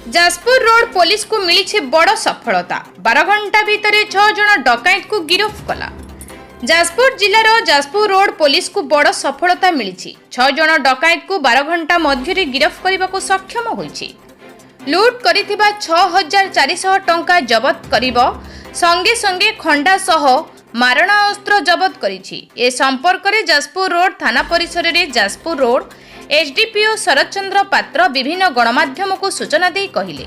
Jajpur road police को मिली बड़ सफलता 12 घंटा भितर 6 जन डकायत को गिरफ्त कला। जाजपुर जिलार जाजपुर रोड पुलिस को बड़ सफलता मिली 6 जन डकायत को 12 घंटा मध्य गिरफ्त करने को सक्षम होइछि। लुट करिथिबा 6400 टंका जबत करिबो संगे संगे खंडा सह मारणा अस्त्र जबत करिछि। ए संपर्क में जाजपुर रोड थाना परिसर में जाजपुर रोड एसडीपीओ शरद चंद्र पात्र विभिन्न गणमाध्यम को सूचना दे कहिले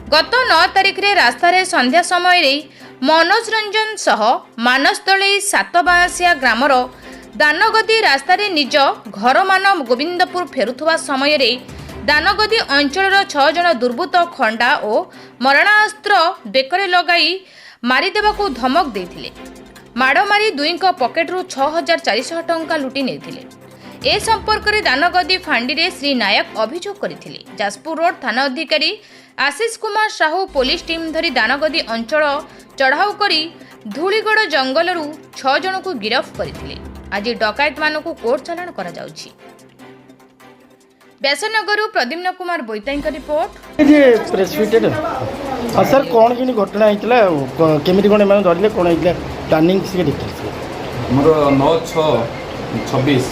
गत 9 तारिख रे रास्तार संध्या समय रे मनोज रंजन सह मानसतली सातबासिया ग्रामर दानगदी रास्तार निज घर मान गोविंदपुर फेरुथुवा समय रे दानगदी अंचल 6 जन दुर्बृत्त खंडा और मरणास्त्र बेकरे लगाई मारिदेवा को धमक देथिले। माड़ मारी दुई पकेट्रु 6400 टंका लुटि नेथिले। ए संपर्क में दानगदी फांडी रे श्री नायक अभियोग करथिले। जाजपुर रोड थाना अधिकारी आशीष कुमार साहू पुलिस टीम धरी दानगदी अंचल चढ़ाऊ करी धूलीगढ़ जंगलरू 6 जन को गिरफ्त करथिले। आज डकायत मानक कोर्ट चालाण करा जाउछि। व्यासनगर प्रद्युम्न कुमार बोईताई का रिपोर्ट। ये प्रेस मीट हाँ सर कौन कि घटना होता केमी कौन एम धरले कौन होता प्लानिंग से डिटेल्स मोर 9/6/26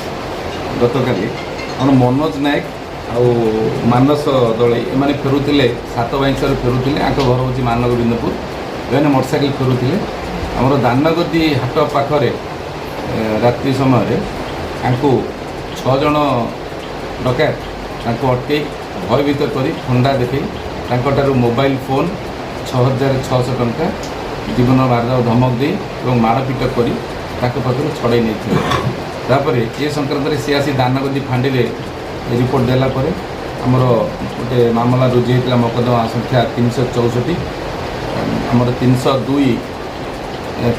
गतकाली आम मनोज नायक आ मानस दले एम फेरुले सात बाइंसर फेरुले आंक घर हूँ मान गोविंदपुर एने मोटरसाइकेल फेरुले आमर दानगदी हाट पाखरे रात्रि समय आंकु 6 जन डकायत अटके भयभीत कर खंडा देखा मोबाइल फोन 6600 टंका जीवन मारदा धमक दे और मारपिट कर पाखर छड़े नहीं ये संक्रांत में सी आसी दानगदी फांडी रिपोर्ट देलापर आमर गोटे मामला रुजु होता मकदमा संख्या 364 आमर 302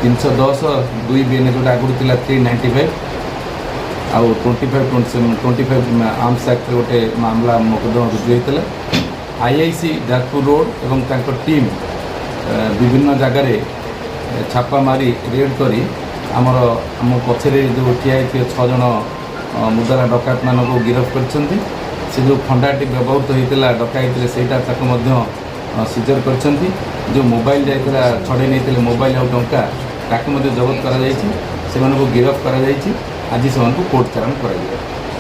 310 2 बीएन जो आगुरी 395 आउ 25 आर्म्स एक्ट गोटे मामला मकदमा रुजु होता। आईआईसी जाजपुर रोड एवं तांको टीम विभिन्न जगार छापा मारी रेड करी आम पछरे जो ठिया 6 जन मुद्रा डकायत मान को गिरफ्त कर जो खंडाटी व्यवहृत होता डकायत से सिजर कर जो मोबाइल जाता छड़े नहीं मोबाइल और टंका ताकि जबत कर गिरफ्त कर आज से कोर्ट चालाण कर।